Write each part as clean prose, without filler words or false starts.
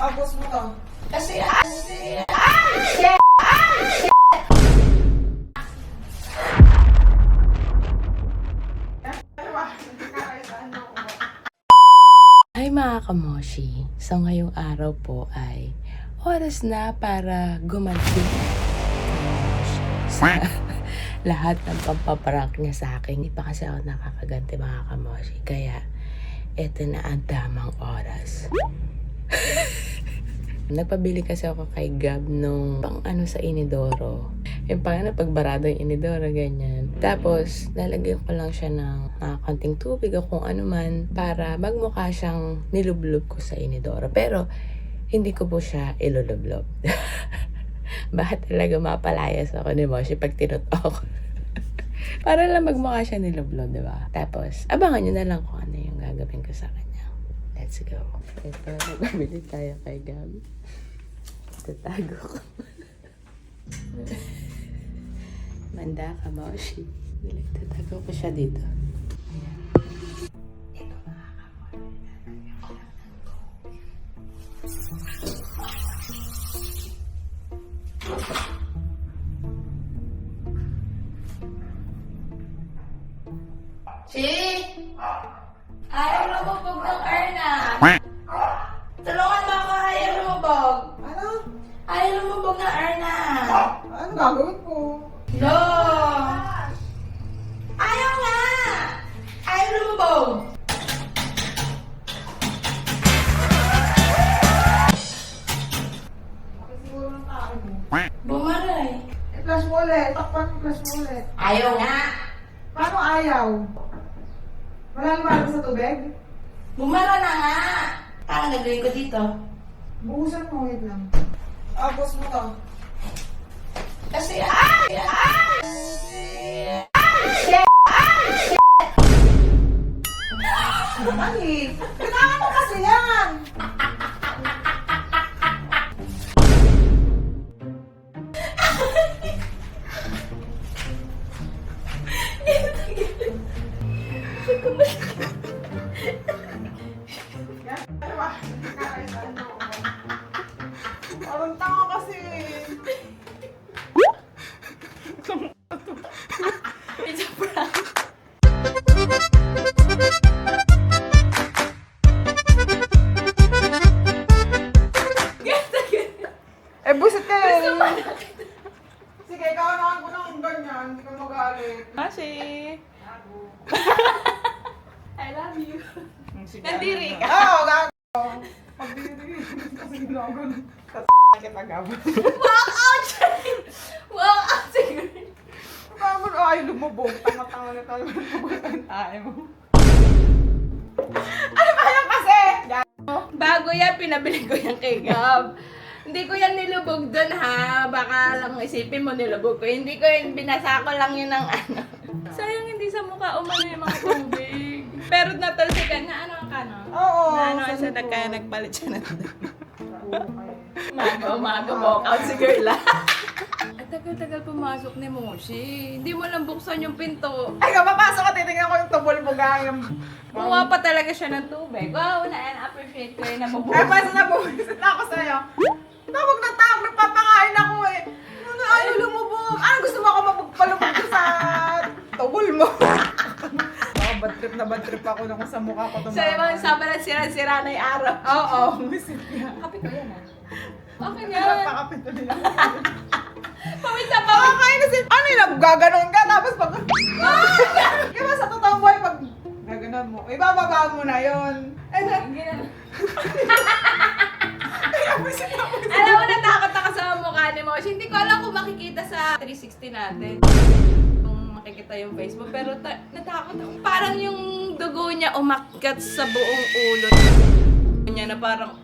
Tapos mo to. Kasi, shit! Hi mga kamoshi! So ngayong araw po ay oras na para gumanti sa lahat ng pampaprank niya sa akin. Hindi pa kasi ako nakakaganti mga kamoshi. Kaya eto na ang tamang oras. Nagpabili kasi ako kay Gab nung pang sa inidoro. Yung pang pagbarado yung inidoro, ganyan. Tapos, lalagyan ko lang siya ng konting tubig o kung ano man para magmukha siyang nilublob ko sa inidoro. Pero, hindi ko po siya ilulublob. Bakit talaga mapalayas ako ni Moshi pag tinutok? Para lang magmukha siya nilublob, diba? Tapos, abangan nyo na lang kung ano yung gagawin ko sa kanya. Let's go. Ito, nagbabili tayo kay Gab. Tatago ko. Manda ka, Moshi. Tatago ko siya dito. Ito, mga kamon. Chi! Ayaw lumubog ng Erna! Tulungan mo ako, ayaw lumubog! Ano? Ayaw lumubog ng Erna! Ano gagawin ko? No! Ayaw nga! Ayaw lumubog! Bakit siguro ng tao mo? Bumaray! I-flash mo ulit. Takpan mo, flash mo ulit. Ayaw nga! Paano ayaw? Wala naman sa tubig? Bumara na nga! Parang nagawin ko dito. Buhusan mo, wait lang. Tapos mo to. Kasi, Ay! Kailangan mo kasi yan! Ano ba? Parang tanga kasi. It's a prank. Eh, busit kayo. Sige, ikaw naman ko ng ganyan. Hindi ka magalit. Kasi, I love you. Nandiri ka. Oo, gago. Pagdiri. Kasi ginagawa. Kita gabo. Walk out, Shane! Walk out, siguro. Gabo, ay, lumubog. Tanga-tanga na tayo. Lumubog ang tayo mo. Ano ba yan kasi? Bago yan, pinabili ko yan kay Gab. Hindi ko yan nilubog dun ha. Baka lang isipin mo nilubog ko. Hindi ko yun, binasa ko lang yun ng ano. Sayang hindi sa mukha umano yung mga tubig. Pero natalsikan na ano ka no? Oo. Na ano kasi kaya nagpalit siya ng Umaga walk out si Girla. At tagal-tagal pumasok ni Moshi. Hindi mo lang buksan yung pinto. Ay, kapapasok ka, titignan ko yung tubol mo gayam. Kumuha pa talaga siya ng tubig. Wow, na-appreciate ko yun na Ay, mabuhay. basta na bumisit na ako sa'yo. Tawag na tawag, nagpapakain ako eh. Ano, ayaw lumubog. Ano gusto mo ako mapagpalubog ko sa tubol mo? Baka bad trip ako na kung sa mukha ko Sa ibang sabi na sira-sira na yung araw. Oo, bumisit niya. Kapi ko yan ah. Okay nga. Napakapit ko nila. Pawis na pawis. Pakakain na si... Ano yun, gaganon ka, tapos pag... Kaya ba sa totoong buhay, pag gaganon mo, ibababa mo na yun. Eh, Alam mo, natakot ako sa mukha ni Moshi. Hindi ko alam kung makikita sa 360 natin. Kung makikita yung Facebook. Pero natakot ako. Parang yung dugo niya umakyat sa buong ulo niya na parang...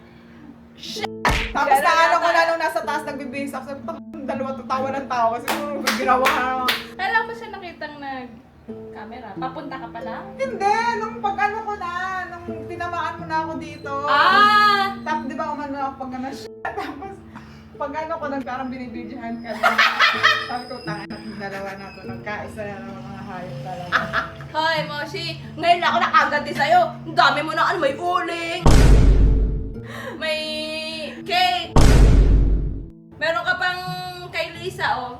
tapos na ano ko na nung nasa taas nagbibihis ako, sabi, dalawa tatawa ng tawa. Siguro, ginawa ka. Alam mo siya nakitang camera. Papunta ka pala? Hindi, nung pag ano ko na, nung tinamaan mo na ako dito. Ah! Tapos di ba umano ako pag ano, tapos pag ano ko, parang binibidyohan ka na. Sabi ko, tanga na yung dalawa na to, nagkaisa na ng mga hayop talaga. Hoy, Moshi! Ngayon lang ako nakaganti sa'yo. Ang dami mo na ano, may uling! May isa, oh.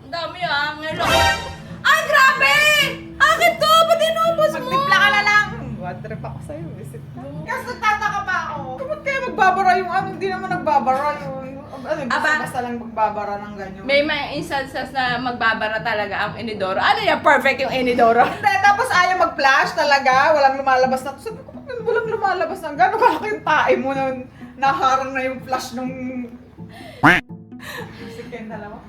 Ang dami, ngayon. Ay, grabe! Akin to! Ba't inubos mo? Magtimpla ka na lang. Bad trip ako sa'yo. Visit ka. Kasi nagtataka pa ako. Ba't kaya magbabara yung ano? Hindi naman nagbabara yung... Ano, basta lang magbabara ng ganyan. May mga instances na magbabara talaga ang inidoro. Ano yan? Perfect yung inidoro. Hindi, tapos ayaw mag-flash talaga. Walang lumalabas na. Sabi ko, "Bakit walang lumalabas na. Gano'n kalaki yung tae mo na naharang na yung flash nung... Second, dalawa.